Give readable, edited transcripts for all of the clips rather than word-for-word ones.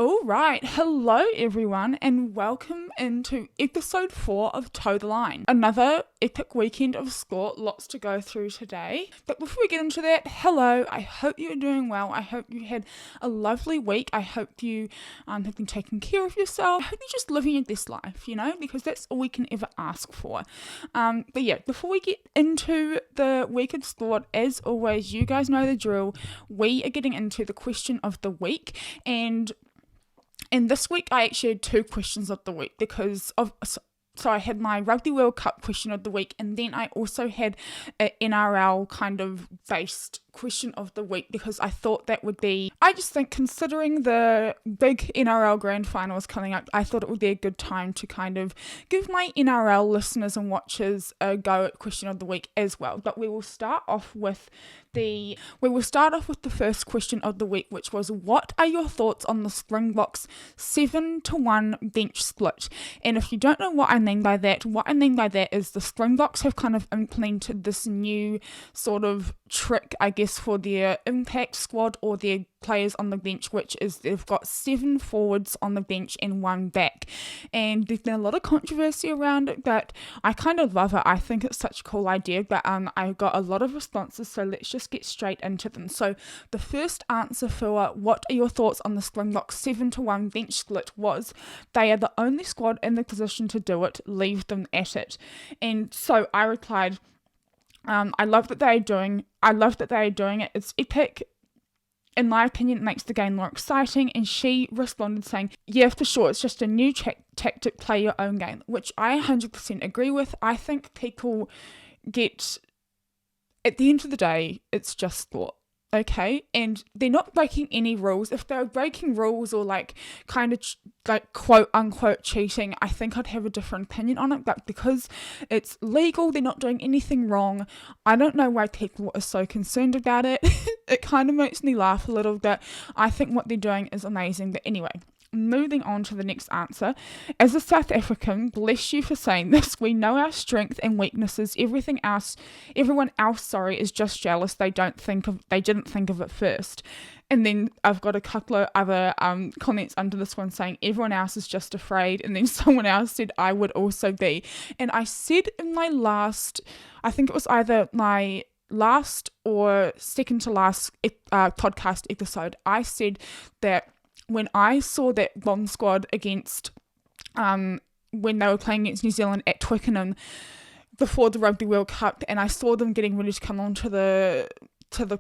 All right, hello everyone, and welcome into episode 4 of Toe the Line. Another epic weekend of sport, lots to go through today. But before we get into that, hello, I hope you're doing well. I hope you had a lovely week. I hope you have been taking care of yourself. I hope you're just living your best life, because that's all we can ever ask for. But yeah, before we get into the week of sport, as always, you guys know the drill. We are getting into the question of the week, and this week I actually had 2 questions of the week because of... So I had my Rugby World Cup question of the week, and then I also had an NRL kind of based question of the week because I thought that would be, I just think considering the big NRL Grand Final is coming up, I thought it would be a good time to kind of give my NRL listeners and watchers a go at question of the week as well. But we will start off with the first question of the week, which was, what are your thoughts on the Springboks 7-1 bench split? And if you don't know what I mean by that is the Springboks have kind of implemented this new sort of trick, I guess, for their impact squad or their players on the bench, which is they've got 7 forwards on the bench and 1 back. And there's been a lot of controversy around it, but I kind of love it. I think it's such a cool idea, but I got a lot of responses, so let's just get straight into them. So the first answer for what are your thoughts on the Springboks 7-1 bench split was, they are the only squad in the position to do it, leave them at it. And so I replied, I love that they are doing it. It's epic. In my opinion, it makes the game more exciting. And she responded saying, yeah, for sure, it's just a new tactic, play your own game, which I 100% agree with. I think people get, at the end of the day, it's just sport. Okay, and they're not breaking any rules. If they're breaking rules or kind of quote unquote cheating, I think I'd have a different opinion on it. But because it's legal, they're not doing anything wrong. I don't know why people are so concerned about it. It kind of makes me laugh a little bit. I think what they're doing is amazing. But anyway, moving on to the next answer. As a South African, bless you for saying this, we know our strengths and weaknesses. Everyone else, is just jealous. They didn't think of it first. And then I've got a couple of other comments under this one saying everyone else is just afraid. And then someone else said I would also be. And I said in my last, I think it was either my last or second to last podcast episode, I said that when I saw that bomb squad against, when they were playing against New Zealand at Twickenham before the Rugby World Cup, and I saw them getting ready to come onto the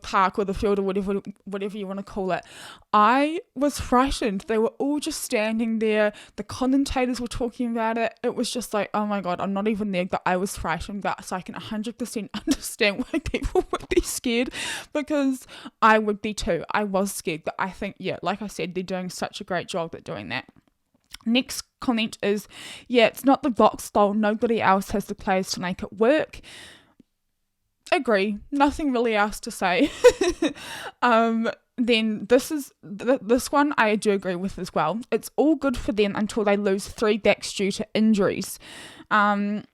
park or the field or whatever you want to call it, I was frightened. They were all just standing there. The commentators were talking about it. It was just like, oh my God, I'm not even there, but I was frightened. So I can 100% understand why people would be scared, because I would be too. I was scared, but I think, yeah, like I said, they're doing such a great job at doing that. Next comment is, yeah, it's not the box style. Nobody else has the players to make it work. Agree. Nothing really else to say. Then this one I do agree with as well. It's all good for them until they lose 3 backs due to injuries. And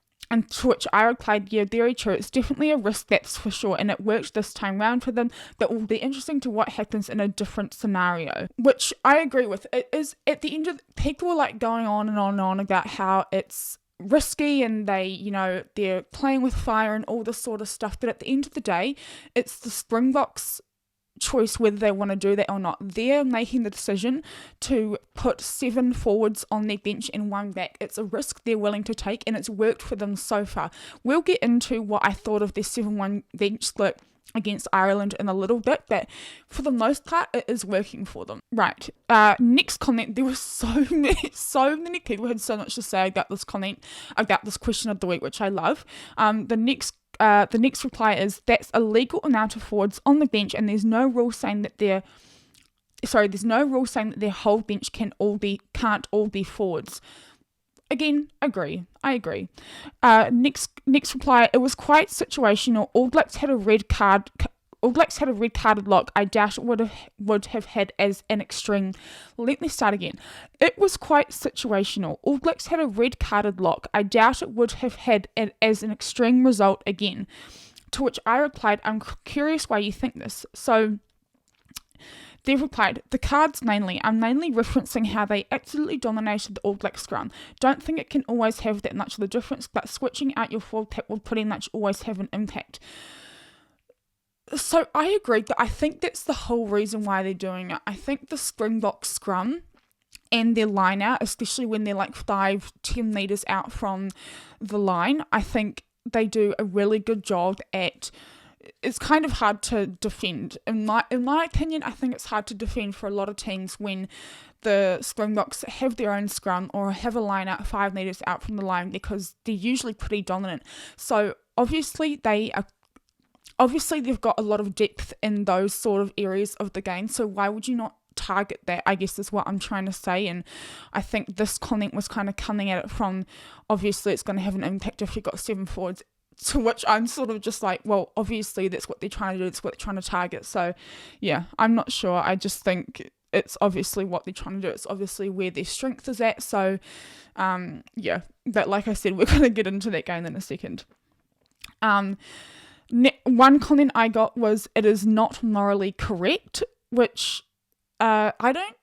to which I replied, yeah, very true. It's definitely a risk, that's for sure, and it worked this time round for them, but it will be interesting to what happens in a different scenario, which I agree with. It is, at the end of, people are going on and on and on about how it's risky and they're playing with fire and all this sort of stuff, but at the end of the day, it's the Springboks' choice whether they want to do that or not. They're making the decision to put 7 forwards on their bench and 1 back. It's a risk they're willing to take, and it's worked for them so far. We'll get into what I thought of their 7-1 bench split against Ireland in a little bit, but for the most part, it is working for them. Right. Next comment. There were so many people had so much to say about this comment, about this question of the week, which I love. The next reply is, that's a legal amount of forwards on the bench, and there's no rule saying that their whole bench can't all be forwards. Again, I agree. Next reply, it was quite situational. All Blacks had a red carded lock. I doubt it would have had as an extreme. Let me start again. It was quite situational. All Blacks had a red carded lock. I doubt it would have had it as an extreme result again. To which I replied, I'm curious why you think this. So They've replied, the cards mainly. I'm mainly referencing how they absolutely dominated the All Black scrum. Don't think it can always have that much of a difference, but switching out your forward pack will pretty much always have an impact. So I agree that I think that's the whole reason why they're doing it. I think the Springboks scrum and their line out, especially when they're like 5-10 metres out from the line, I think they do a really good job at. It's kind of hard to defend. In my opinion, I think it's hard to defend for a lot of teams when the Springboks have their own scrum or have a line out 5 metres out from the line, because they're usually pretty dominant. So obviously they've got a lot of depth in those sort of areas of the game. So why would you not target that, I guess is what I'm trying to say. And I think this comment was kind of coming at it from, obviously it's going to have an impact if you've got 7 forwards. To which I'm sort of just like, well, obviously that's what they're trying to do, it's what they're trying to target. So yeah, I'm not sure. I just think it's obviously what they're trying to do. It's obviously where their strength is at. So yeah, but like I said, we're going to get into that game in a second. One comment I got was, it is not morally correct, which I don't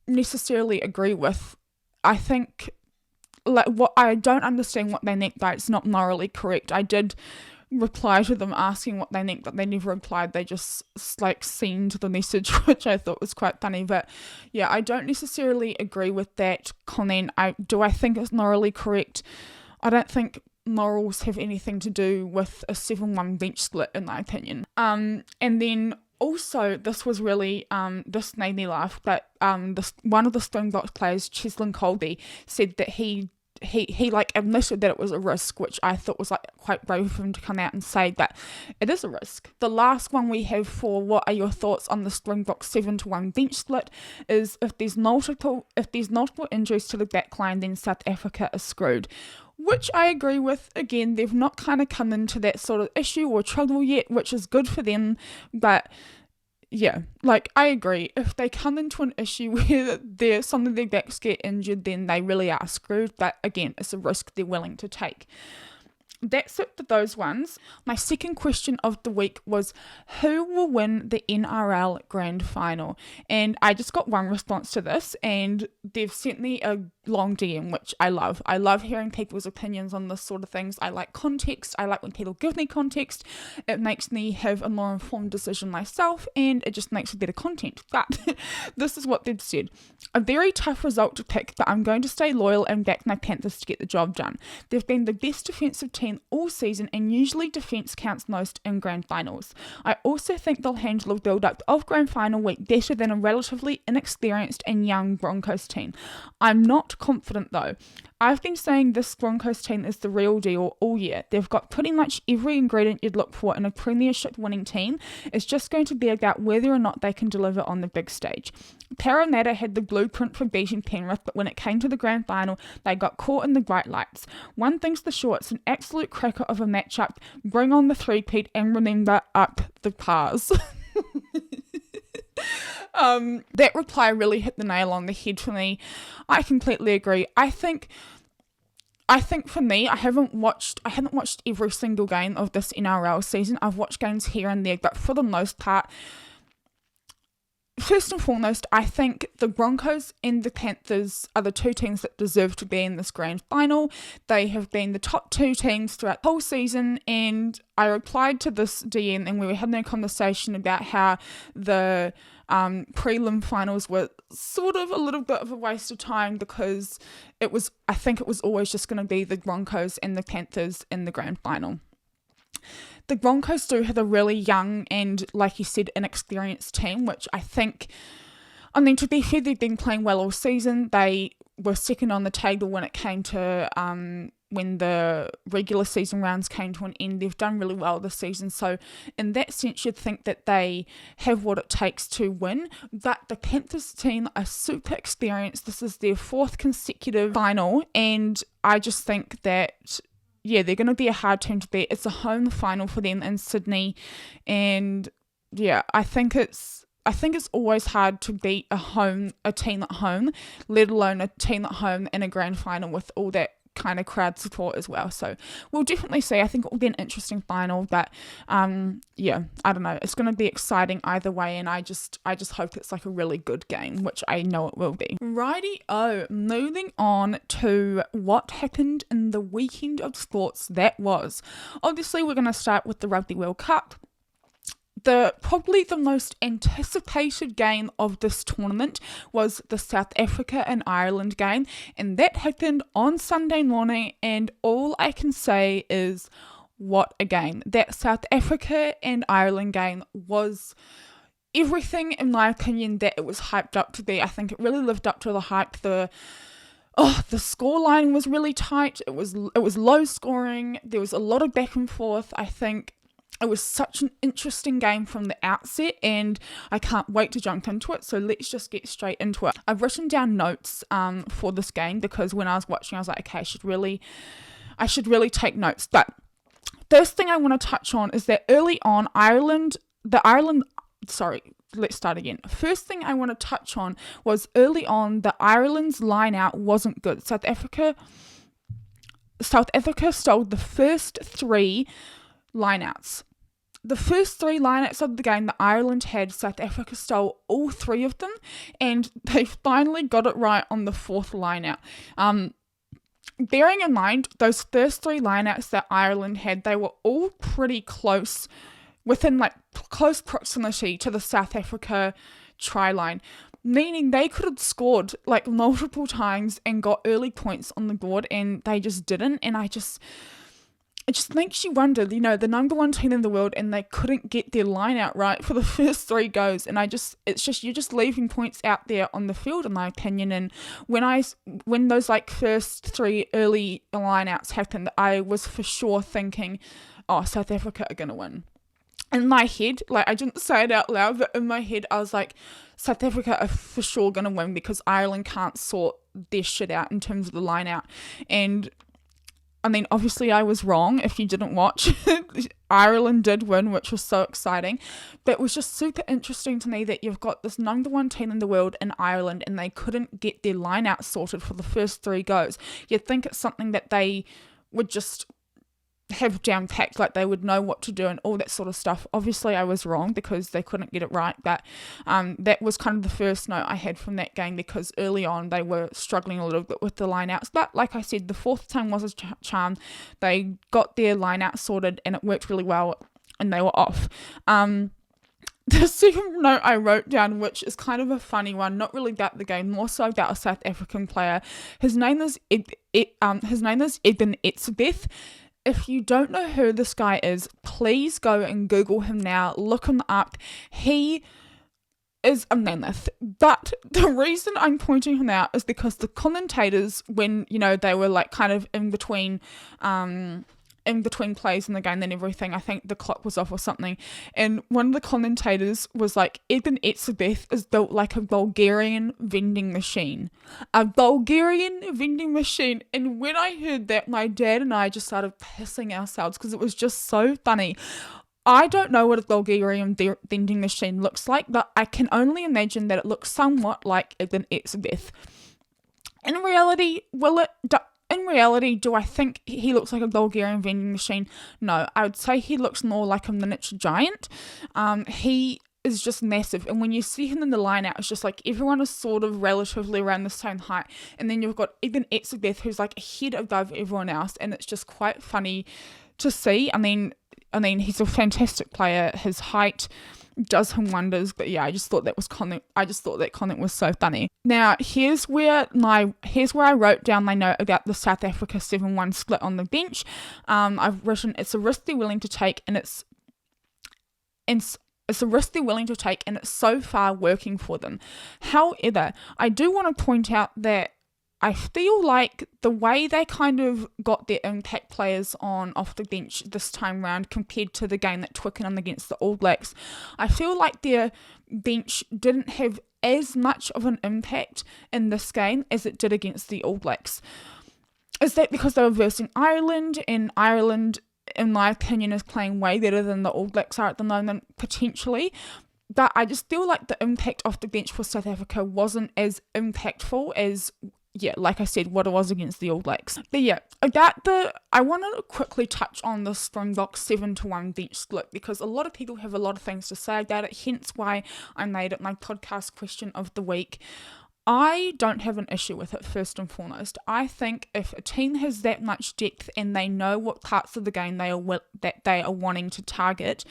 necessarily agree with. I think what I don't understand what they meant by it's not morally correct. I did reply to them asking what they meant, but they never replied. They just like sent the message, which I thought was quite funny. But yeah, I don't necessarily agree with that comment. I think it's morally correct. I don't think morals have anything to do with a 7-1 bench split, in my opinion. And then also, this was really, this made me laugh, but one of the Springboks players, Cheslin Colby, said that he like admitted that it was a risk, which I thought was like quite brave of him to come out and say that it is a risk. The last one we have for what are your thoughts on the Springboks 7-1 bench split is, if there's multiple injuries to the back line, then South Africa is screwed. Which I agree with. Again, they've not kind of come into that sort of issue or trouble yet, which is good for them. But yeah, like I agree. If they come into an issue where some of their backs get injured, then they really are screwed. But again, it's a risk they're willing to take. That's it for those ones. My second question of the week was, who will win the NRL Grand Final? And I just got one response to this, and they've sent me a long DM, which I love. I love hearing people's opinions on this sort of things. I like context. I like when people give me context. It makes me have a more informed decision myself, and it just makes for better content. But this is what they've said. A very tough result to pick, but I'm going to stay loyal and back my Panthers to get the job done. They've been the best defensive team all season, and usually defence counts most in grand finals. I also think they'll handle the build-up of grand final week better than a relatively inexperienced and young Broncos team. I'm not confident though. I've been saying this Broncos team is the real deal all year. They've got pretty much every ingredient you'd look for in a premiership winning team. It's just going to be about whether or not they can deliver on the big stage. Parramatta had the blueprint for beating Penrith, but when it came to the grand final, they got caught in the bright lights. One thing's for sure, it's an absolute cracker of a matchup. Bring on the three-peat and remember, up the Pars. That reply really hit the nail on the head for me. I completely agree. I think for me, I haven't watched every single game of this NRL season. I've watched games here and there, but for the most part, first and foremost, I think the Broncos and the Panthers are the two teams that deserve to be in this grand final. They have been the top two teams throughout the whole season, and I replied to this DM and we were having a conversation about how the prelim finals were sort of a little bit of a waste of time, because I think it was always just going to be the Broncos and the Panthers in the grand final. The Broncos do have a really young and, like you said, inexperienced team, which I think, to be fair, they've been playing well all season. They were second on the table when it came to when the regular season rounds came to an end. They've done really well this season, so in that sense you'd think that they have what it takes to win. But the Panthers team are super experienced. This is their fourth consecutive final, and I just think that they're going to be a hard team to beat. It's a home final for them in Sydney, and I think it's always hard to beat a team at home, let alone a team at home in a grand final with all that kind of crowd support as well. So we'll definitely see. I think it will be an interesting final, but yeah, I don't know. It's going to be exciting either way, and I just hope it's like a really good game, which I know it will be. Righty-o, moving on to what happened in the weekend of sports that was. Obviously, we're going to start with the Rugby World Cup. Probably the most anticipated game of this tournament was the South Africa and Ireland game, and that happened on Sunday morning, and all I can say is what a game. That South Africa and Ireland game was everything, in my opinion, that it was hyped up to be. I think it really lived up to the hype. The scoreline was really tight. It was low scoring. There was a lot of back and forth. I think it was such an interesting game from the outset, and I can't wait to jump into it. So let's just get straight into it. I've written down notes for this game, because when I was watching, I was like, okay, I should really take notes. But first thing I want to touch on is that early on, let's start again. First thing I want to touch on was early on, the Ireland's line out wasn't good. South Africa stole the first three lineouts. The first three lineouts of the game that Ireland had, South Africa stole all three of them, and they finally got it right on the fourth lineout. Bearing in mind, those first three lineouts that Ireland had, they were all pretty close, within like close proximity to the South Africa try line, meaning they could have scored like multiple times and got early points on the board, and they just didn't. And it just makes you wonder, the number one team in the world, and they couldn't get their line out right for the first three goes. And you're just leaving points out there on the field, in my opinion. And when those like first three early line outs happened, I was for sure thinking, oh, South Africa are going to win. In my head, like, I didn't say it out loud, but in my head, I was like, South Africa are for sure going to win, because Ireland can't sort their shit out in terms of the line out. And I mean, obviously I was wrong. If you didn't watch, Ireland did win, which was so exciting. But it was just super interesting to me that you've got this number one team in the world in Ireland, and they couldn't get their line out sorted for the first three goes. You'd think it's something that they would just have down packed, like they would know what to do and all that sort of stuff. Obviously I was wrong, because they couldn't get it right, but that was kind of the first note I had from that game, because early on they were struggling a little bit with the line outs. But like I said, the fourth time was a charm. They got their line out sorted, and it worked really well, and they were off. The second note I wrote down, which is kind of a funny one, not really about the game, more so about a South African player. His name is Eben Etzebeth. If you don't know who this guy is, please go and Google him now. Look him up. He is a mammoth. But the reason I'm pointing him out is because the commentators, when, they were like kind of in between plays in the game and everything, I think the clock was off or something, and one of the commentators was like, Eben Etzebeth is built like a Bulgarian vending machine. A Bulgarian vending machine. And when I heard that, my dad and I just started pissing ourselves, because it was just so funny. I don't know what a Bulgarian vending machine looks like, but I can only imagine that it looks somewhat like Eben Etzebeth. In reality, do I think he looks like a Bulgarian vending machine? No, I would say he looks more like a miniature giant. He is just massive, and when you see him in the line out, it's just like everyone is sort of relatively around the same height, and then you've got Eben Etzebeth, who's like a head above everyone else, and it's just quite funny to see. I mean, he's a fantastic player. His height does him wonders, but yeah, I just thought that comment was so funny. Now, here's where I wrote down my note about the South Africa 7-1 split on the bench. I've written, it's a risk they're willing to take, and it's a risk they're willing to take, and it's so far working for them. However, I do want to point out that I feel like the way they kind of got their impact players on off the bench this time round compared to the game that Twickenham against the All Blacks, I feel like their bench didn't have as much of an impact in this game as it did against the All Blacks. Is that because they were versing Ireland, and Ireland, in my opinion, is playing way better than the All Blacks are at the moment, potentially? But I just feel like the impact off the bench for South Africa wasn't as impactful as yeah, like I said, what it was against the All Blacks. But yeah, I want to quickly touch on the Springboks 7-1 bench split, because a lot of people have a lot of things to say about it, hence why I made it my podcast question of the week. I don't have an issue with it, first and foremost. I think if a team has that much depth and they know what parts of the game that they are wanting to target,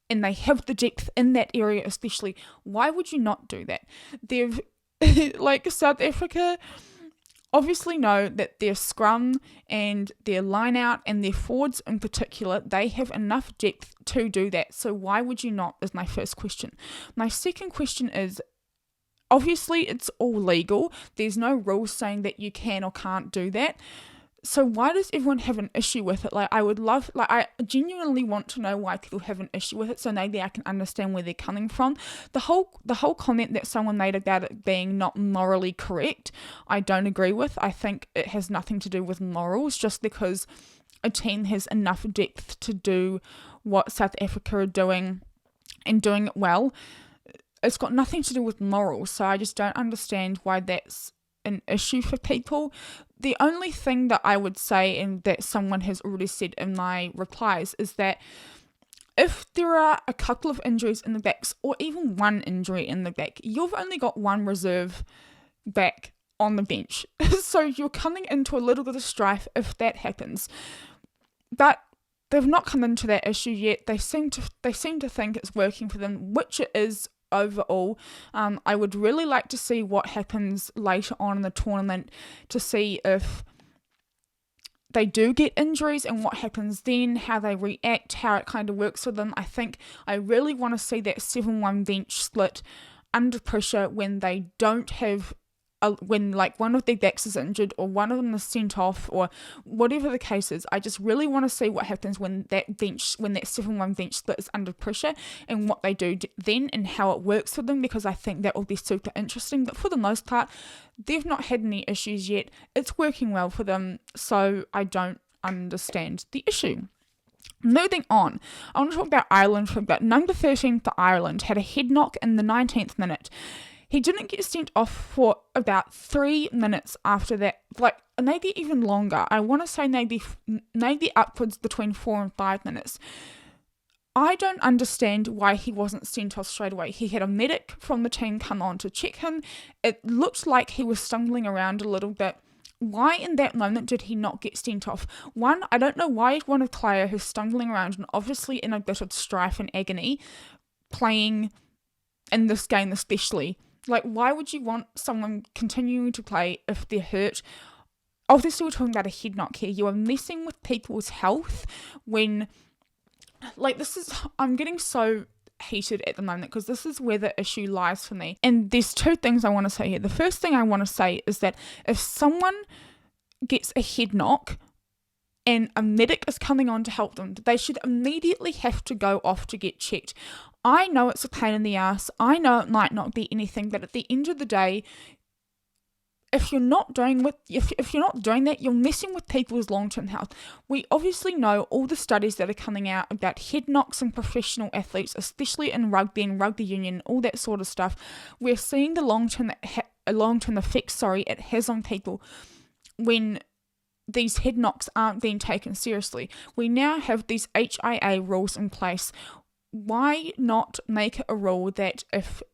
and they have the depth in that area especially, why would you not do that? They've like South Africa obviously know that their scrum and their line out and their forwards in particular, they have enough depth to do that. So why would you not, is my first question. My second question is, obviously it's all legal. There's no rules saying that you can or can't do that. So why does everyone have an issue with it? I genuinely want to know why people have an issue with it, so maybe I can understand where they're coming from. The whole comment that someone made about it being not morally correct, I don't agree with. I think it has nothing to do with morals, just because a team has enough depth to do what South Africa are doing and doing it well. It's got nothing to do with morals, so I just don't understand why that's an issue for people. The only thing that I would say, and that someone has already said in my replies, is that if there are a couple of injuries in the backs, or even one injury in the back, you've only got one reserve back on the bench. So you're coming into a little bit of strife if that happens. But they've not come into that issue yet. They seem to think it's working for them, which it is overall. I would really like to see what happens later on in the tournament, to see if they do get injuries and what happens then, how they react, how it kind of works for them. I really want to see that 7-1 bench split under pressure when they don't have when like one of their backs is injured or one of them is sent off or whatever the case is. I just really want to see what happens when that 7-1 bench split is under pressure, and what they do then and how it works for them, because I think that will be super interesting. But for the most part, they've not had any issues yet. It's working well for them, so I don't understand the issue. Moving on, I want to talk about Ireland for a bit. Number 13 for Ireland had a head knock in the 19th minute. He didn't get sent off for about 3 minutes after that, like maybe even longer. I want to say maybe upwards between 4 and 5 minutes. I don't understand why he wasn't sent off straight away. He had a medic from the team come on to check him. It looked like he was stumbling around a little bit. Why in that moment did he not get sent off? One, I don't know why one of player who's stumbling around and obviously in a bit of strife and agony, playing in this game especially. Like, why would you want someone continuing to play if they're hurt? Obviously, we're talking about a head knock here. You are messing with people's health when, like, I'm getting so heated at the moment because this is where the issue lies for me. And there's two things I want to say here. The first thing I want to say is that if someone gets a head knock and a medic is coming on to help them, they should immediately have to go off to get checked. I know it's a pain in the ass. I know it might not be anything, but at the end of the day, if you're not doing that, you're messing with people's long-term health. We obviously know all the studies that are coming out about head knocks in professional athletes, especially in rugby and rugby union, all that sort of stuff. We're seeing the long-term effects it has on people when these head knocks aren't being taken seriously. We now have these HIA rules in place. Why not make it a rule that if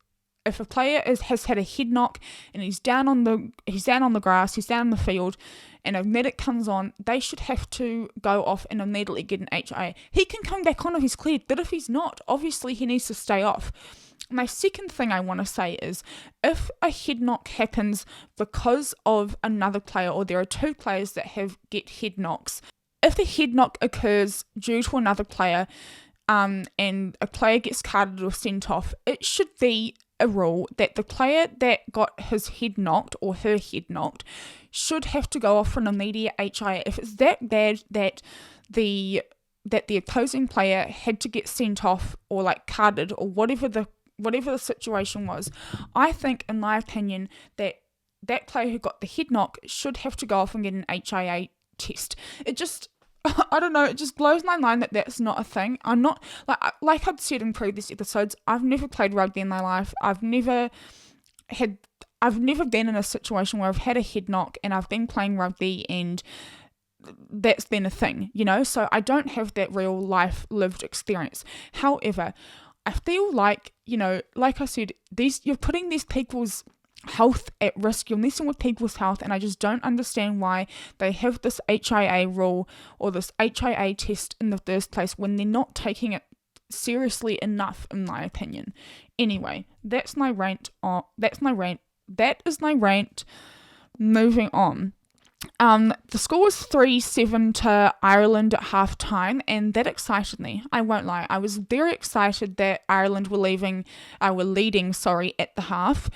a player has had a head knock and he's down on the grass, he's down in the field, and a medic comes on, they should have to go off and immediately get an HIA. He can come back on if he's cleared, but if he's not, obviously he needs to stay off. My second thing I want to say is, if a head knock happens because of another player, or there are two players that get head knocks, if the head knock occurs due to another player, and a player gets carded or sent off, it should be a rule that the player that got his head knocked or her head knocked should have to go off for an immediate HIA. If it's that bad that the opposing player had to get sent off or like carded or whatever the situation was, I think, in my opinion, that player who got the head knock should have to go off and get an HIA test. It just, I don't know, it just blows my mind that that's not a thing. I'm not, like I'd said in previous episodes, I've never played rugby in my life. I've never had I've never been in a situation where I've had a head knock and I've been playing rugby and that's been a thing, so I don't have that real life lived experience. However, I feel like, like I said, you're putting these people's health at risk, you're messing with people's health, and I just don't understand why they have this HIA rule or this HIA test in the first place when they're not taking it seriously enough, in my opinion. Anyway, that is my rant. Moving on. The score was 3-7 to Ireland at half time, and that excited me. I won't lie. I was very excited that Ireland were leading, at the half.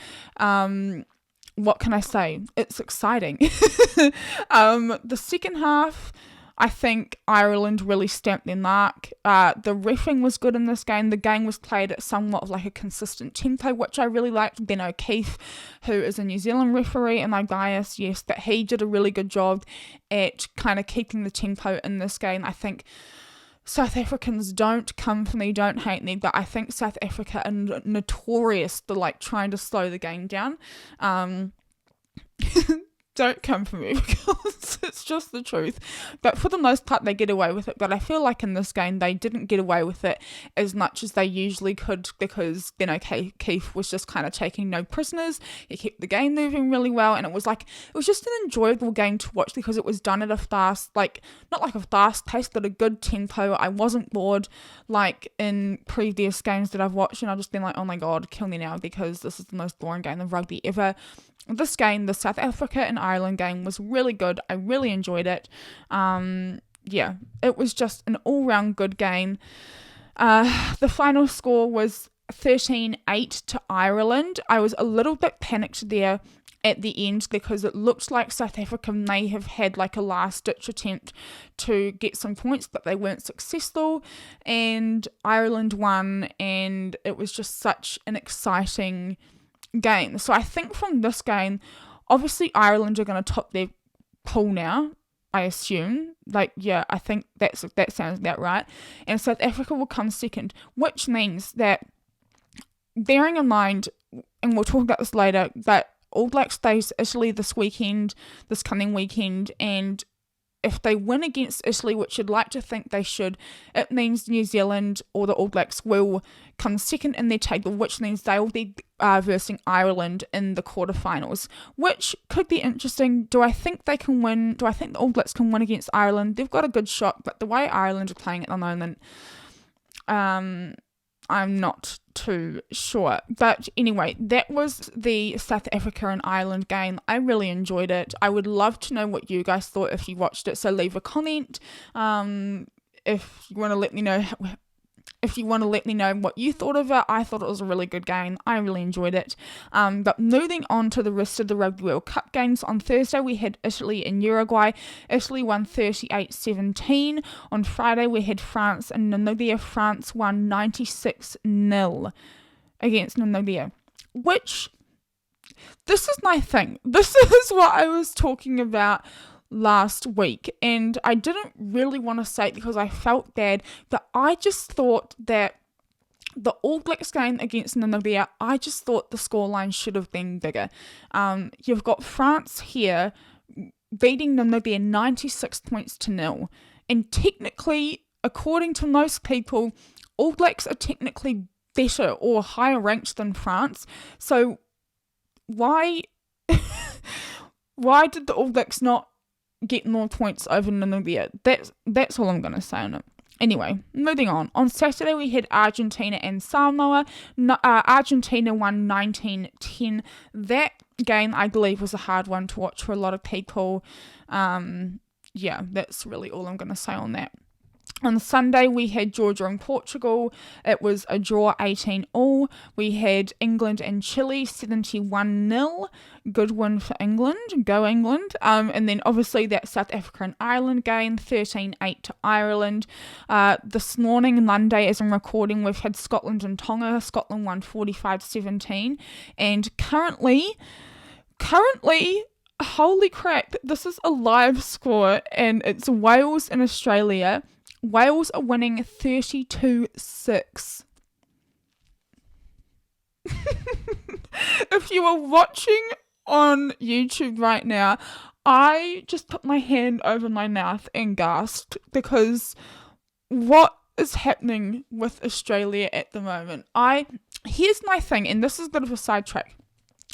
What can I say? It's exciting. The second half, I think Ireland really stamped their mark. The reffing was good in this game. The game was played at somewhat of like a consistent tempo, which I really liked. Ben O'Keefe, who is a New Zealand referee, and I'm biased, yes, but he did a really good job at kind of keeping the tempo in this game. I think South Africans, don't come for me, don't hate me, but I think South Africa are notorious for like trying to slow the game down. Don't come for me because it's just the truth. But for the most part, they get away with it. But I feel like in this game, they didn't get away with it as much as they usually could because, Keith was just kind of taking no prisoners. He kept the game moving really well. And it was just an enjoyable game to watch because it was done at a fast, not like a fast pace, but a good tempo. I wasn't bored like in previous games that I've watched. And I've just been like, oh my God, kill me now because this is the most boring game of rugby ever. This game, the South Africa and Ireland game, was really good. I really enjoyed it. It was just an all-round good game. The final score was 13-8 to Ireland. I was a little bit panicked there at the end because it looked like South Africa may have had like a last-ditch attempt to get some points, but they weren't successful, and Ireland won, and it was just such an exciting game. So I think from this game, obviously Ireland are going to top their pool now, I assume. I think that sounds about right. And South Africa will come second, which means that, bearing in mind, and we'll talk about this later, but All Blacks face Italy this coming weekend, and if they win against Italy, which you'd like to think they should, it means New Zealand or the All Blacks will come second in their table, which means they will be versing Ireland in the quarterfinals, which could be interesting. Do I think they can win? Do I think the All Blacks can win against Ireland? They've got a good shot, but the way Ireland are playing at the moment, I'm not too sure. But anyway, that was the South Africa and Ireland game. I really enjoyed it. I would love to know what you guys thought if you watched it. So leave a comment if you want to let me know. If you want to let me know what you thought of it. I thought it was a really good game. I really enjoyed it. But moving on to the rest of the Rugby World Cup games, on Thursday we had Italy and Uruguay. Italy won 38-17. On Friday we had France and Namibia. France won 96-0 against Namibia. Which, this is my thing. This is what I was talking about last week, and I didn't really want to say it because I felt bad, but I just thought that the All Blacks game against Namibia, I just thought the scoreline should have been bigger. You've got France here beating Namibia 96 points to 0, and technically, according to most people, All Blacks are technically better or higher ranked than France, so why did the All Blacks not get more points over Namibia? That's all I'm going to say on it. Anyway, moving on. On Saturday we had Argentina and Samoa. Argentina won 19-10. That game, I believe, was a hard one to watch for a lot of people. That's really all I'm going to say on that. On Sunday, we had Georgia and Portugal. It was a draw 18-all. We had England and Chile 71-0. Good win for England. Go England. And then obviously that South Africa and Ireland game, 13-8 to Ireland. This morning, Monday, as I'm recording, we've had Scotland and Tonga. Scotland won 45-17. And currently, holy crap, this is a live score, and it's Wales and Australia. Wales are winning 32-6. If you are watching on YouTube right now, I just put my hand over my mouth and gasped because what is happening with Australia at the moment? Here's my thing, and this is a bit of a sidetrack.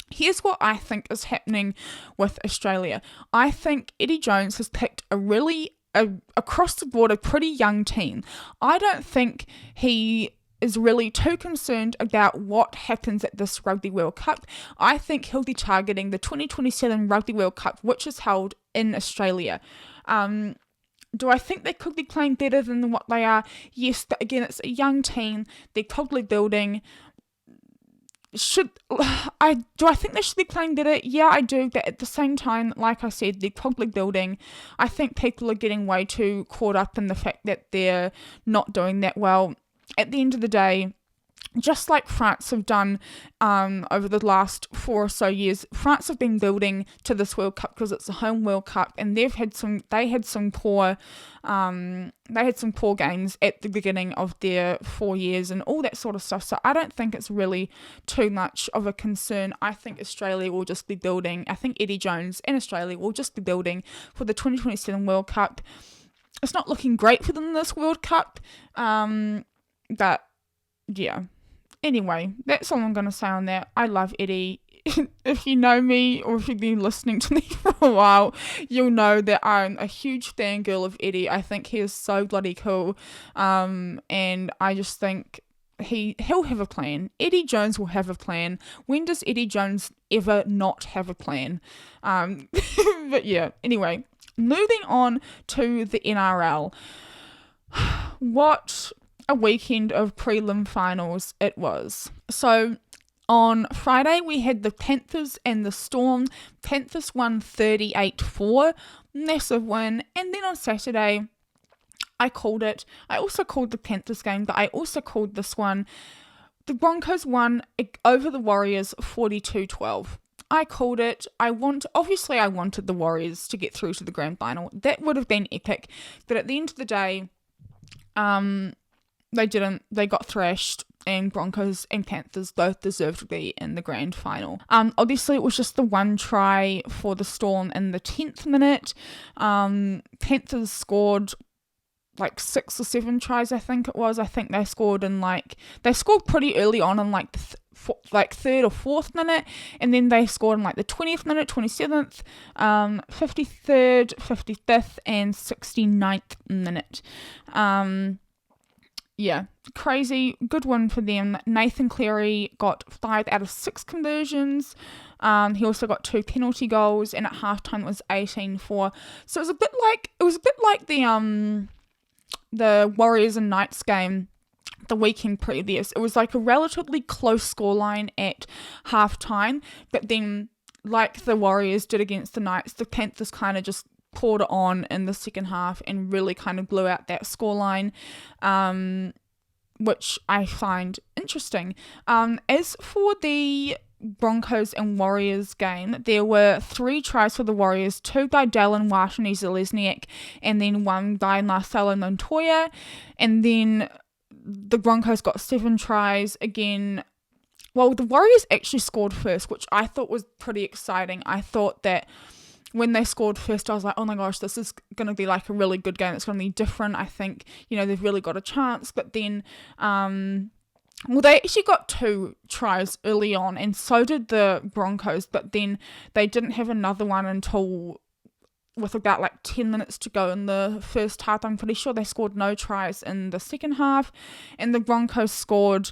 Here's what I think is happening with Australia. I think Eddie Jones has picked across the board, a pretty young team. I don't think he is really too concerned about what happens at this Rugby World Cup. I think he'll be targeting the 2027 Rugby World Cup, which is held in Australia. Do I think they could be playing better than what they are? Yes, but again, it's a young team. They're probably building. Do I think they should be playing better? Yeah, I do, but at the same time, like I said, they're probably building. I think people are getting way too caught up in the fact that they're not doing that well. At the end of the day, just like France have done over the last 4 or so years, France have been building to this World Cup because it's a home World Cup, and they had some poor games at the beginning of their 4 years and all that sort of stuff. So I don't think it's really too much of a concern. I think Australia will just be building. I think Eddie Jones and Australia will just be building for the 2027 World Cup. It's not looking great for them this World Cup, but yeah. Anyway, that's all I'm going to say on that. I love Eddie. If you know me, or if you've been listening to me for a while, you'll know that I'm a huge fangirl of Eddie. I think he is so bloody cool. And I just think he'll have a plan. Eddie Jones will have a plan. When does Eddie Jones ever not have a plan? But yeah, anyway, moving on to the NRL. What a weekend of prelim finals it was. So on Friday we had the Panthers and the Storm. Panthers won 38-4, massive win. And then on Saturday I called it. I also called the Panthers game, but I also called this one. The Broncos won over the Warriors 42-12. I called it. Obviously I wanted the Warriors to get through to the grand final. That would have been epic. But at the end of the day, they didn't. They got thrashed, and Broncos and Panthers both deserved to be in the grand final. Obviously it was just the one try for the Storm in the 10th minute. Panthers scored like 6 or 7 tries, I think it was. I think they scored pretty early on in like the third or fourth minute, and then they scored in like the 20th minute, 27th, 53rd, 55th, and 69th minute. Yeah, crazy. Good one for them. Nathan Cleary got 5 out of 6 conversions. He also got 2 penalty goals, and at halftime it was 18-4. So it was a bit like the Warriors and Knights game the weekend previous. It was like a relatively close scoreline at halftime, but then like the Warriors did against the Knights, the Panthers kind of just poured it on in the second half and really kind of blew out that scoreline, which I find interesting. As for the Broncos and Warriors game, there were 3 tries for the Warriors, 2 by Dallin Watene-Zelezniak, and then 1 by Marcelo Montoya, and then the Broncos got 7 tries again. Well, the Warriors actually scored first, which I thought was pretty exciting. I thought that when they scored first, I was like, oh my gosh, this is going to be like a really good game. It's going to be different. I think, they've really got a chance. But then, they actually got 2 tries early on, and so did the Broncos. But then they didn't have another one until with about like 10 minutes to go in the first half. I'm pretty sure they scored no tries in the second half. And the Broncos scored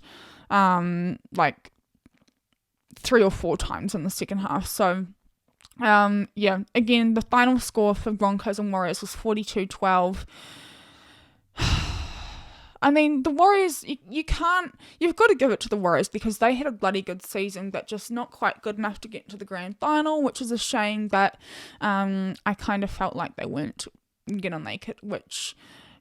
like 3 or 4 times in the second half. So again, the final score for Broncos and Warriors was 42-12. I mean, the Warriors, you've got to give it to the Warriors because they had a bloody good season, but just not quite good enough to get to the grand final, which is a shame, but I kind of felt like they weren't going to make it, which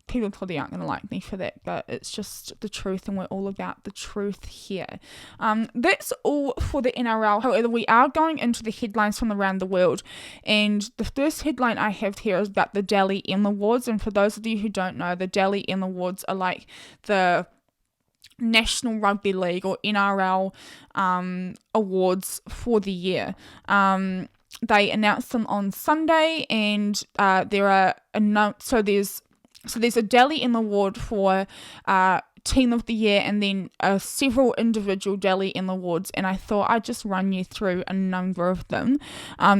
people probably aren't going to like me for that, but it's just the truth, and we're all about the truth here. That's all for the NRL. However, we are going into the headlines from around the world, and the first headline I have here is about the Dally M Awards. And for those of you who don't know, the Dally M Awards are like the National Rugby League or NRL awards for the year. They announced them on Sunday, and there are there's a Dally M award for Team of the Year, and then several individual Dally M awards, and I thought I'd just run you through a number of them.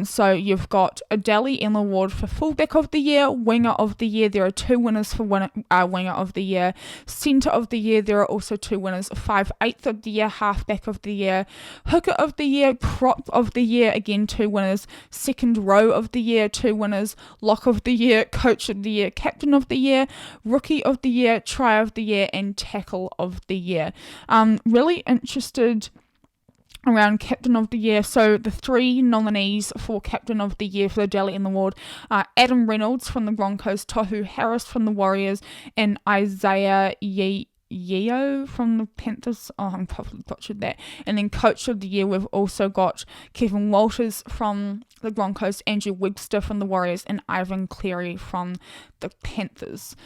So you've got a Dally M award for Fullback of the Year, Winger of the Year. There are 2 winners for Winger of the Year. Centre of the Year, there are also 2 winners. 5/8 of the Year, Halfback of the Year. Hooker of the Year, Prop of the Year, again 2 winners. Second Row of the Year, 2 winners. Lock of the Year, Coach of the Year, Captain of the Year, Rookie of the Year, Try of the Year, and Tackle of the Year. Really interested around Captain of the Year. So the 3 nominees for Captain of the Year for the Dally M Award are Adam Reynolds from the Broncos, Tohu Harris from the Warriors, and Isaiah Yeo from the Panthers. Oh, I'm probably butchered that. And then Coach of the Year, we've also got Kevin Walters from the Broncos, Andrew Webster from the Warriors, and Ivan Cleary from the Panthers.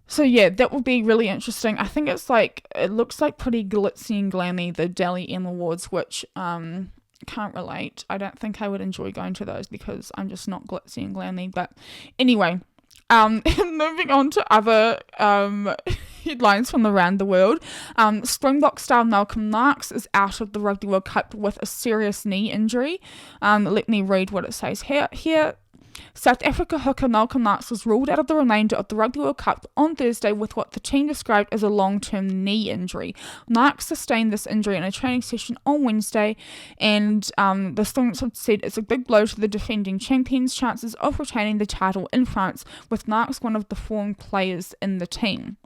So yeah, that would be really interesting. I think it looks like pretty glitzy and glammy, the Dally M Awards, which can't relate. I don't think I would enjoy going to those because I'm just not glitzy and glammy. But anyway, moving on to other headlines from around the world. Springboks star Malcolm Marx is out of the Rugby World Cup with a serious knee injury. Let me read what it says here. South Africa hooker Malcolm Marx was ruled out of the remainder of the Rugby World Cup on Thursday with what the team described as a long-term knee injury. Marx sustained this injury in a training session on Wednesday, and the Springboks have said it's a big blow to the defending champions' chances of retaining the title in France, with Marx one of the formed players in the team.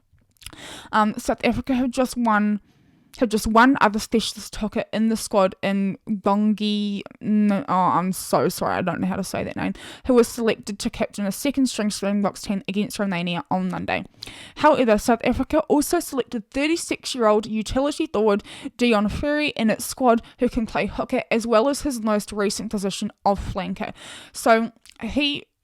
South Africa have just one other specialist hooker in the squad in Bongi, I'm so sorry, I don't know how to say that name, who was selected to captain a second-string Springboks team against Romania on Monday. However, South Africa also selected 36-year-old utility forward Dion Fury in its squad, who can play hooker as well as his most recent position of flanker. So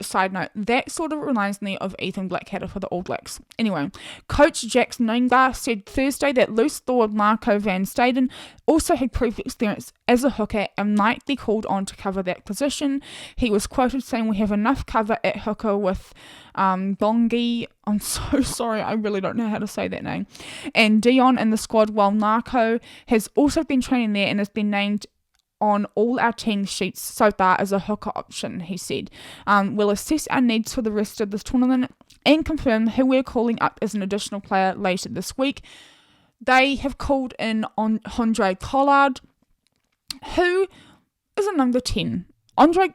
side note, that sort of reminds me of Ethan Blackadder for the All Blacks. Anyway, coach Jax Ningba said Thursday that loose forward Marco van Staden also had previous experience as a hooker and might be called on to cover that position. He was quoted saying, "We have enough cover at hooker with Bongi," I'm so sorry, I really don't know how to say that name, and Dion in the squad, while Marco has also been training there and has been named on all our team sheets so far as a hooker option, he said. We'll assess our needs for the rest of this tournament and confirm who we're calling up as an additional player later this week. They have called in on Andre Pollard, who is a number 10. Andre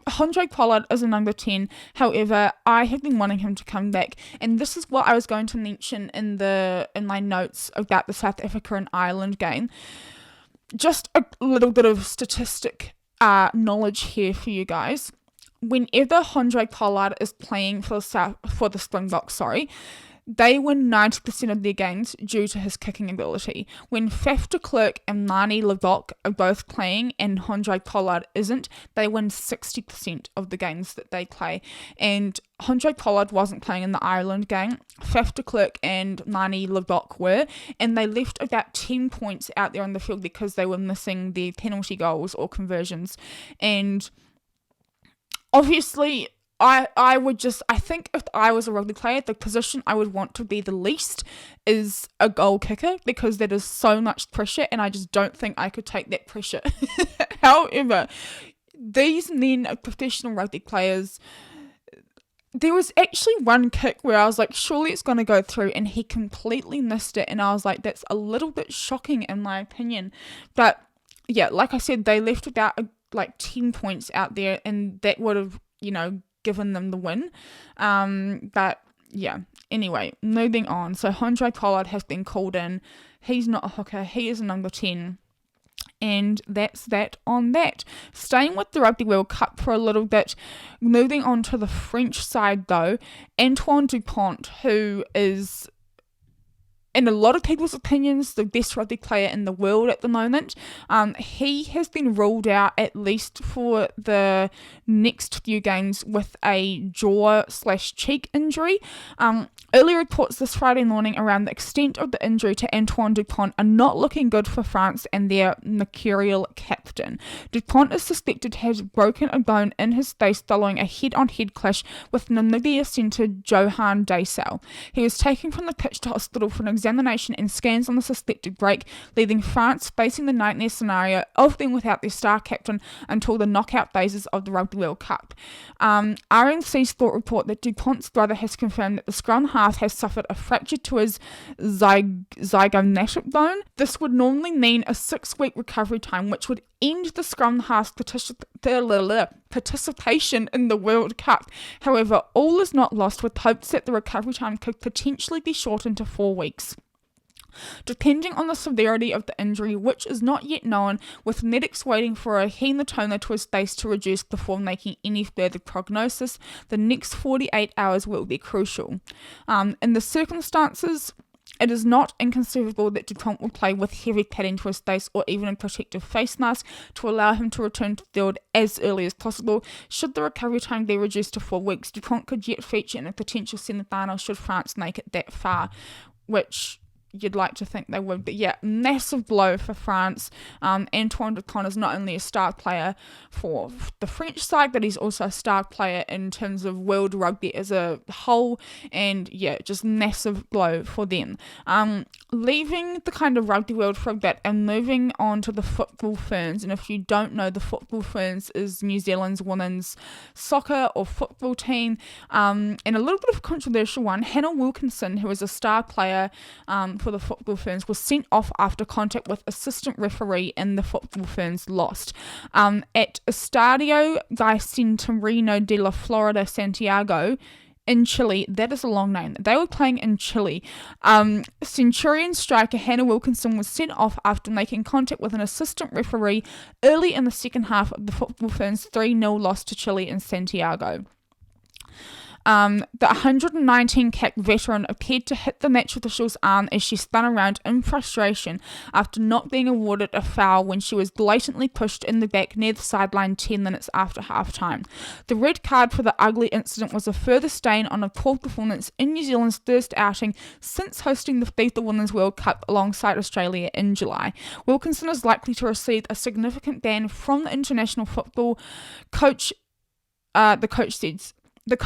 Pollard is a number 10. However, I have been wanting him to come back, and this is what I was going to mention in my notes about the South Africa and Ireland game. Just a little bit of statistic knowledge here for you guys. Whenever Andre Pollard is playing for the Springboks, they win 90% of their games due to his kicking ability. When Faf de Klerk and Manie Libbok are both playing and Andre Pollard isn't, they win 60% of the games that they play. And Andre Pollard wasn't playing in the Ireland game. Faf de Klerk and Manie Libbok were, and they left about 10 points out there on the field because they were missing their penalty goals or conversions. And obviously, I think if I was a rugby player, the position I would want to be the least is a goal kicker, because that is so much pressure, and I just don't think I could take that pressure. However, these men are professional rugby players. There was actually one kick where I was like, surely it's going to go through, and he completely missed it, and I was like, that's a little bit shocking in my opinion. But yeah, like I said, they left about 10 points out there, and that would have, given them the win. But yeah, anyway, moving on. So Andre Pollard has been called in. He's not a hooker, he is a number 10. And that's that on that. Staying with the Rugby World Cup for a little bit, moving on to the French side though, Antoine Dupont, who is in a lot of people's opinions, the best rugby player in the world at the moment. He has been ruled out at least for the next few games with a jaw/cheek injury. Early reports this Friday morning around the extent of the injury to Antoine Dupont are not looking good for France and their mercurial captain. Dupont is suspected to have broken a bone in his face following a head-on-head clash with Namibia centre Johan Daysel. He was taken from the pitch to hospital for an examination and scans on the suspected break, leaving France facing the nightmare scenario of being without their star captain until the knockout phases of the Rugby World Cup. RNC Sport report that Dupont's brother has confirmed that the scrum half has suffered a fracture to his zygomatic bone. This would normally mean a 6-week recovery time, which would end the scrum half's participation in the World Cup. However, all is not lost, with hopes that the recovery time could potentially be shortened to 4 weeks. Depending on the severity of the injury, which is not yet known, with medics waiting for a hematoma to his face to reduce before making any further prognosis, the next 48 hours will be crucial. In the circumstances, it is not inconceivable that Dupont will play with heavy padding to his face or even a protective face mask to allow him to return to the field as early as possible. Should the recovery time be reduced to 4 weeks, Dupont could yet feature in a potential semi-final should France make it that far, which you'd like to think they would. But yeah, massive blow for France. Antoine Dupont is not only a star player for the French side, but he's also a star player in terms of world rugby as a whole, and yeah, just massive blow for them. Leaving the kind of rugby world for a bit and moving on to the Football Ferns, and if you don't know, the Football Ferns is New Zealand's women's soccer or football team, and a little bit of a controversial one. Hannah Wilkinson, who is a star player for the Football Ferns, was sent off after contact with assistant referee and the Football Ferns lost. At Estadio Bicentenario de la Florida, Santiago, in Chile. That is a long name. They were playing in Chile. Centurion striker Hannah Wilkinson was sent off after making contact with an assistant referee early in the second half of the Football Ferns' 3-0 loss to Chile in Santiago. The 119-cap veteran appeared to hit the match official's arm as she spun around in frustration after not being awarded a foul when she was blatantly pushed in the back near the sideline 10 minutes after half-time. The red card for the ugly incident was a further stain on a poor performance in New Zealand's first outing since hosting the FIFA Women's World Cup alongside Australia in July. Wilkinson is likely to receive a significant ban from the international football coach, the coach said the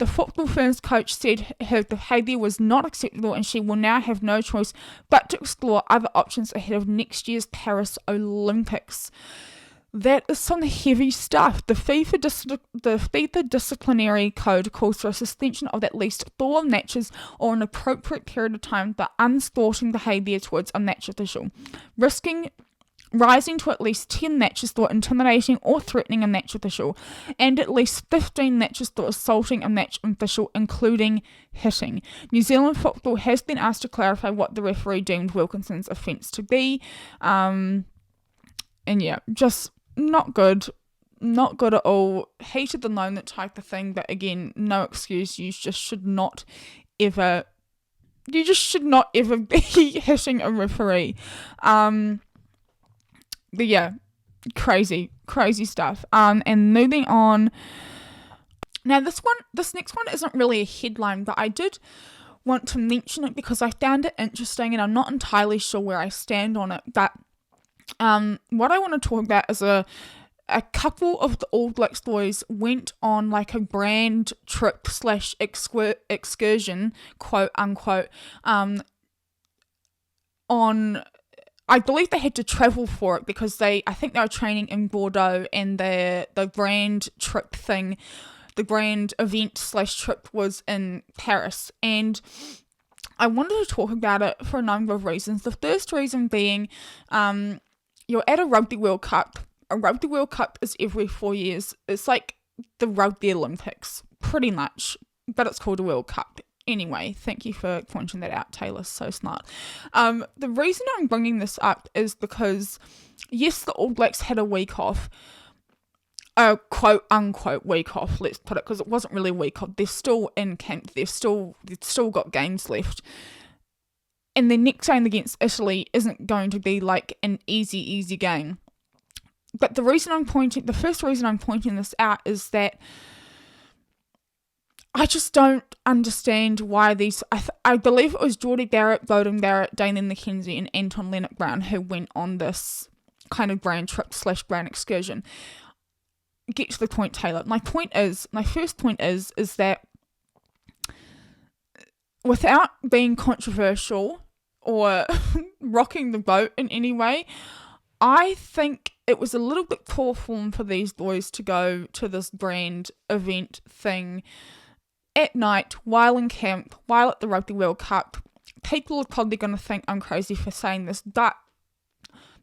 Football Ferns coach said her behaviour was not acceptable and she will now have no choice but to explore other options ahead of next year's Paris Olympics. That is some heavy stuff. The FIFA disciplinary code calls for a suspension of at least 4 matches or an appropriate period of time for unsporting behaviour towards a match official, rising to at least 10 matches for intimidating or threatening a match official, and at least 15 matches for assaulting a match official, including hitting. New Zealand football has been asked to clarify what the referee deemed Wilkinson's offence to be. And yeah, just not good. Not good at all. Heat of the moment type of thing, but again, no excuse. You just should not ever be hitting a referee. But yeah, crazy stuff. And moving on. Now this next one isn't really a headline, but I did want to mention it because I found it interesting and I'm not entirely sure where I stand on it. But what I want to talk about is a couple of the All Blacks boys went on like a brand trip / excursion, quote unquote, on, I believe they had to travel for it because I think they were training in Bordeaux, and the grand trip thing, the grand event / trip was in Paris. And I wanted to talk about it for a number of reasons. The first reason being, you're at a Rugby World Cup. A Rugby World Cup is every 4 years. It's like the Rugby Olympics, pretty much, but it's called a World Cup. Anyway, thank you for pointing that out, Taylor. So smart. The reason I'm bringing this up is because, yes, the All Blacks had a week off. a quote unquote week off, let's put it, because it wasn't really a week off. They're still in camp. They've still got games left. And their next game against Italy isn't going to be like an easy game. But the first reason I'm pointing this out is that I just don't understand why these. I believe it was Geordie Barrett, Beauden Barrett, Daniel McKenzie, and Anton Leonard-Brown who went on this kind of grand trip / grand excursion. Get to the point, Taylor. My first point is that without being controversial or rocking the boat in any way, I think it was a little bit poor form for these boys to go to this grand event thing at night, while in camp, while at the Rugby World Cup. People are probably going to think I'm crazy for saying this, but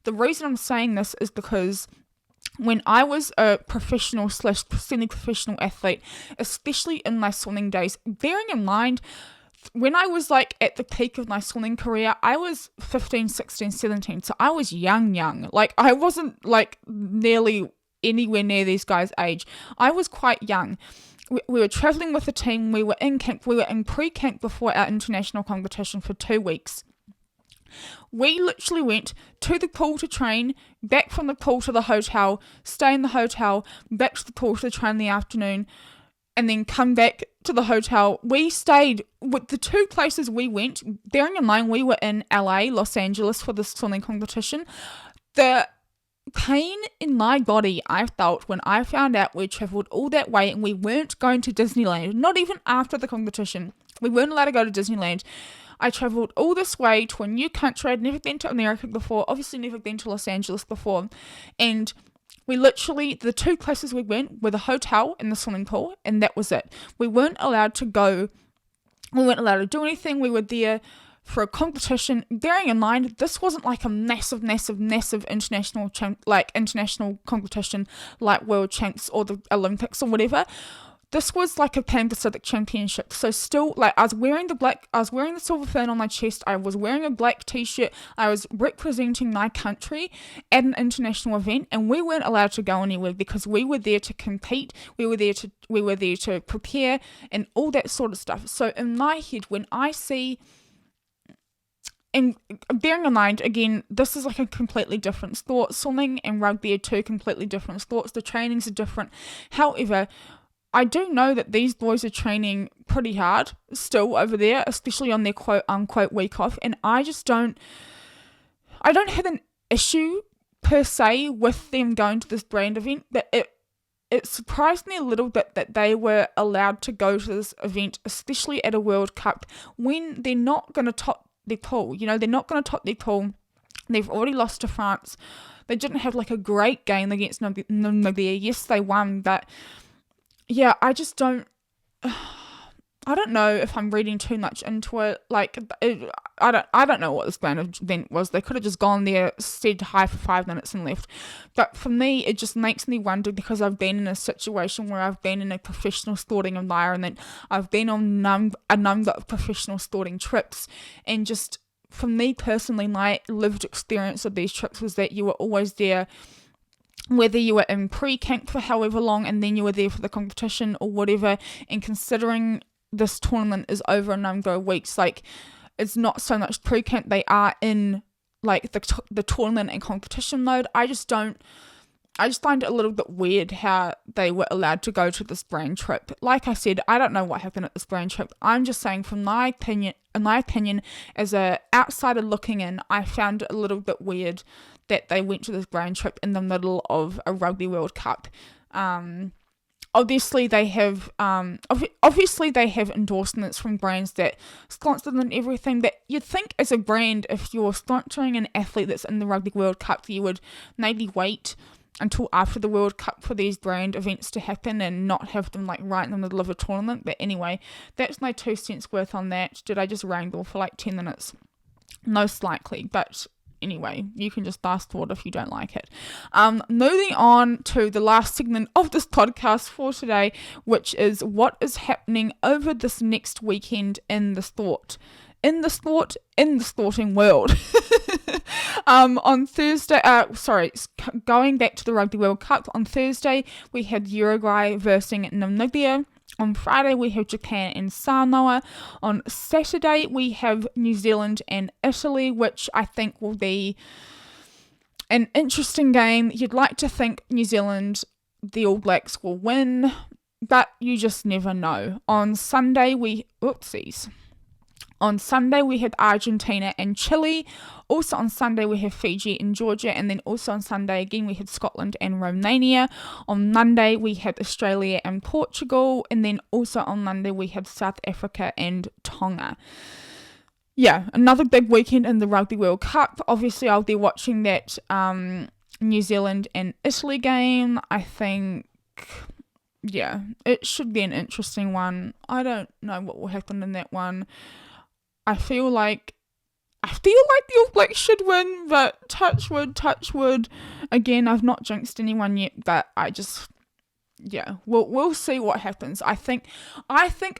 the reason I'm saying this is because when I was a professional / semi-professional athlete, especially in my swimming days, bearing in mind, when I was like at the peak of my swimming career, I was 15, 16, 17, so I was young. Like, I wasn't like nearly anywhere near these guys' age. I was quite young. We were travelling with the team, we were in camp, we were in pre-camp before our international competition for 2 weeks. We literally went to the pool to train, back from the pool to the hotel, stay in the hotel, back to the pool to the train in the afternoon, and then come back to the hotel. We stayed with the 2 places we went, bearing in mind we were in LA, Los Angeles for the swimming competition. The pain in my body I felt when I found out we travelled all that way and we weren't going to Disneyland, not even after the competition. We weren't allowed to go to Disneyland. I travelled all this way to a new country. I'd never been to America before, obviously never been to Los Angeles before, and we literally, the 2 places we went were the hotel and the swimming pool, and that was it. We weren't allowed to do anything. We were there for a competition, bearing in mind this wasn't like a massive international competition like World Champs or the Olympics or whatever. This was like a Pan Pacific Championship, so still, like, I was wearing the silver fern on my chest, I was wearing a black t-shirt, I was representing my country at an international event, and we weren't allowed to go anywhere because we were there to compete, we were there to prepare, and all that sort of stuff. So in my head, when I see, and bearing in mind, again, this is like a completely different sport, swimming and rugby are 2 completely different sports, the trainings are different, however, I do know that these boys are training pretty hard still over there, especially on their quote unquote week off, and I don't have an issue per se with them going to this brand event, but it surprised me a little bit that they were allowed to go to this event, especially at a World Cup, when they're not going to top their pool. You know, they're not going to top their pool. They've already lost to France. They didn't have like a great game against Namibia. Yes, they won, but yeah, I don't know if I'm reading too much into it. Like, I don't know what this grand event was. They could have just gone there, said hi for 5 minutes and left. But for me, it just makes me wonder, because I've been in a situation where I've been in a professional sporting environment. I've been on a number of professional sporting trips, and just for me personally, my lived experience of these trips was that you were always there, whether you were in pre-camp for however long and then you were there for the competition or whatever, and considering this tournament is over a number of weeks, like, it's not so much pre-camp, they are in like the tournament and competition mode. I just find it a little bit weird how they were allowed to go to this brand trip. Like I said, I don't know what happened at this brand trip. I'm just saying, in my opinion, as a outsider looking in, I found it a little bit weird that they went to this brand trip in the middle of a Rugby World Cup. Obviously they have endorsements from brands that sponsor them and everything, but you'd think as a brand, if you're sponsoring an athlete that's in the Rugby World Cup, you would maybe wait until after the World Cup for these brand events to happen and not have them like right in the middle of a tournament. But anyway, that's my 2 cents worth on that. Did I just wrangle for like 10 minutes? Most likely, but anyway, you can just fast forward if you don't like it. Moving on to the last segment of this podcast for today, which is what is happening over this next weekend in the sport. in the sporting world. On Thursday, going back to the Rugby World Cup, on Thursday we had Uruguay versus Namibia. On Friday we have Japan and Samoa. On Saturday we have New Zealand and Italy, which I think will be an interesting game. You'd like to think New Zealand, the All Blacks, will win, but you just never know. On Sunday we had Argentina and Chile. Also on Sunday we have Fiji and Georgia, and then also on Sunday again we had Scotland and Romania. On Monday we had Australia and Portugal, and then also on Monday we have South Africa and Tonga. Yeah, another big weekend in the Rugby World Cup. Obviously I'll be watching that New Zealand and Italy game. I think, yeah, it should be an interesting one. I don't know what will happen in that one. I feel like the All Blacks should win, but touch wood. Again, I've not jinxed anyone yet, but we'll see what happens. I think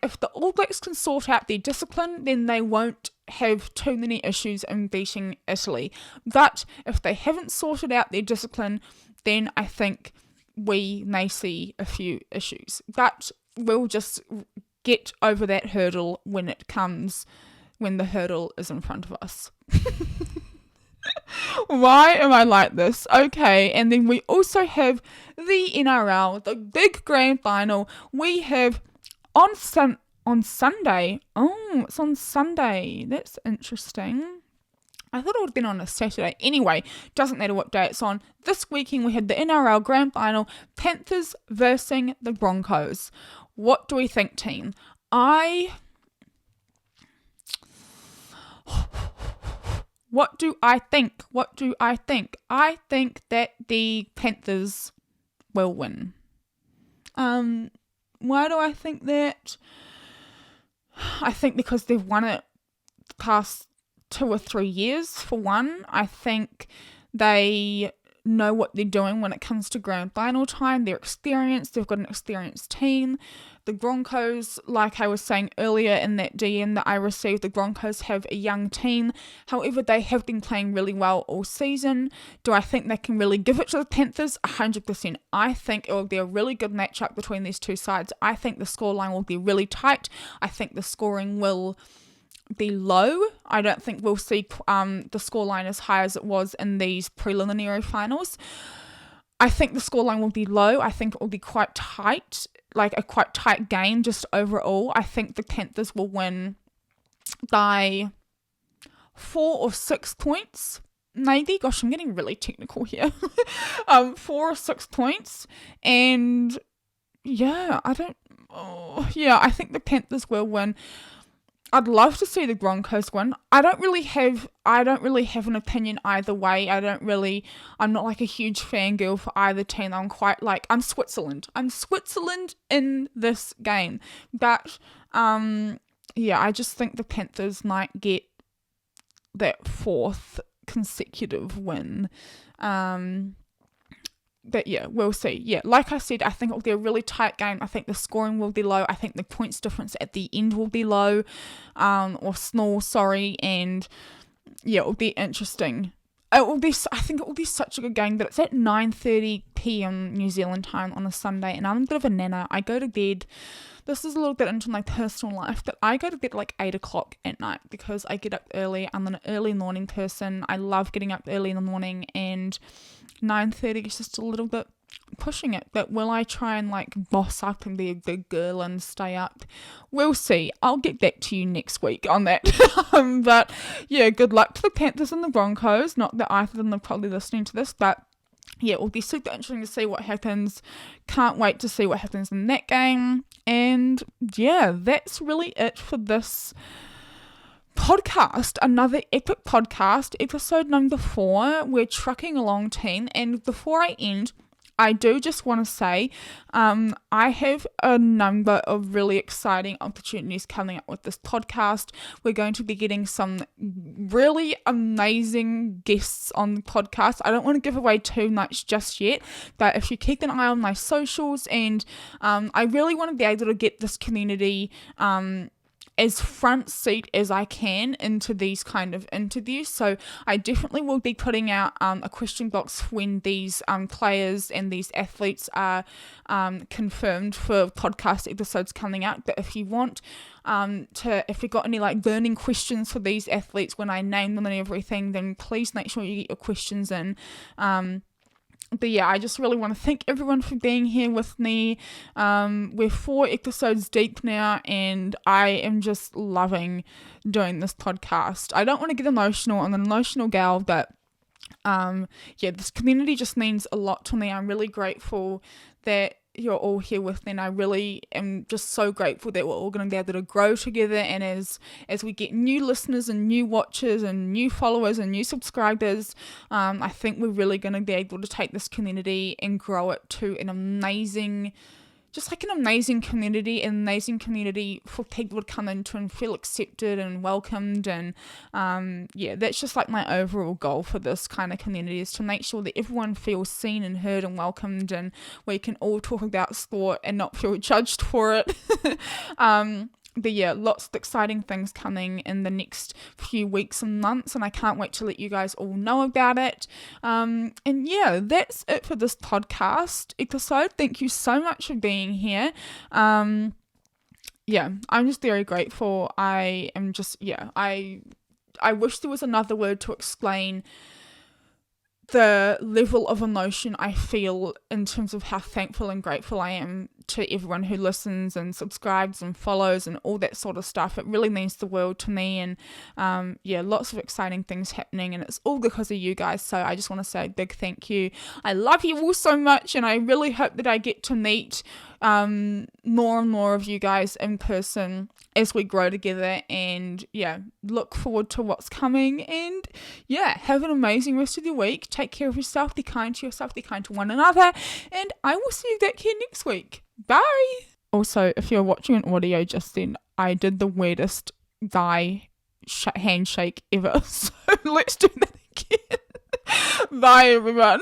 if the All Blacks can sort out their discipline, then they won't have too many issues in beating Italy. But if they haven't sorted out their discipline, then I think we may see a few issues. But we'll just get over that hurdle when the hurdle is in front of us. Why am I like this? Okay, and then we also have the NRL, the big grand final. We have on Sunday. Oh, it's on Sunday. That's interesting. I thought it would have been on a Saturday. Anyway, doesn't matter what day it's on. This weekend we had the NRL Grand Final, Panthers versus the Broncos. What do we think, team? What do I think? I think that the Panthers will win. Why do I think that? I think because they've won it the past 2 or 3 years, for one. I think they know what they're doing when it comes to grand final time. They're experienced. They've got an experienced team. The Broncos, like I was saying earlier in that DM that I received, the Broncos have a young team. However, they have been playing really well all season. Do I think they can really give it to the Panthers? 100%. I think it will be a really good matchup between these two sides. I think the scoreline will be really tight. I think the scoring will be low. I don't think we'll see the scoreline as high as it was in these preliminary finals. I think the scoreline will be low. I think it will be quite tight, like a quite tight game just overall. I think the Panthers will win by 4 or 6 points. Maybe. Gosh, I'm getting really technical here. 4 or 6 points. And yeah, I think the Panthers will win. I'd love to see the Broncos win. I don't really have an opinion either way. I'm not like a huge fangirl for either team. I'm Switzerland. I'm Switzerland in this game. But I just think the Panthers might get that 4th consecutive win. But yeah, we'll see. Yeah, like I said, I think it'll be a really tight game. I think the scoring will be low. I think the points difference at the end will be low, or small, and yeah, it'll be interesting. I think it will be such a good game, but it's at 9:30 p.m. New Zealand time on a Sunday, and I'm a bit of a nana. I go to bed. This is a little bit into my personal life, but I go to bed like 8 o'clock at night because I get up early. I'm an early morning person. I love getting up early in the morning, and 9:30 is just a little bit pushing it. But will I try and like boss up and be a big girl and stay up? We'll see. I'll get back to you next week on that. But yeah, good luck to the Panthers and the Broncos. Not that either of them are probably listening to this, but yeah, it will be super interesting to see what happens. Can't wait to see what happens in that game. And yeah, that's really it for this podcast. Another epic podcast, episode number 4. We're trucking along, team. And before I end, I do just want to say I have a number of really exciting opportunities coming up with this podcast. We're going to be getting some really amazing guests on the podcast. I don't want to give away too much just yet, but if you keep an eye on my socials, and I really want to be able to get this community as front seat as I can into these kind of interviews. So I definitely will be putting out a question box when these players and these athletes are confirmed for podcast episodes coming out. But if you want if you got any like burning questions for these athletes when I name them and everything, then please make sure you get your questions in. But yeah, I just really want to thank everyone for being here with me. We're 4 episodes deep now, and I am just loving doing this podcast. I don't want to get emotional. I'm an emotional gal, but this community just means a lot to me. I'm really grateful that you're all here with me, and I really am just so grateful that we're all going to be able to grow together. And as we get new listeners and new watchers and new followers and new subscribers, I think we're really going to be able to take this community and grow it to an amazing community for people to come into and feel accepted and welcomed. And that's just like my overall goal for this kind of community, is to make sure that everyone feels seen and heard and welcomed, and we can all talk about sport and not feel judged for it. But yeah, lots of exciting things coming in the next few weeks and months, and I can't wait to let you guys all know about it. And yeah, that's it for this podcast episode. Thank you so much for being here. I'm just very grateful. I wish there was another word to explain the level of emotion I feel in terms of how thankful and grateful I am to everyone who listens and subscribes and follows and all that sort of stuff. It really means the world to me, and lots of exciting things happening, and it's all because of you guys. So I just want to say a big thank you. I love you all so much, and I really hope that I get to meet more and more of you guys in person as we grow together. And look forward to what's coming, and have an amazing rest of your week. Take care of yourself, be kind to yourself, be kind to one another, and I will see you back here next week. Bye. Also, if you're watching an audio just then, I did the weirdest guy handshake ever, so let's do that again. Bye everyone.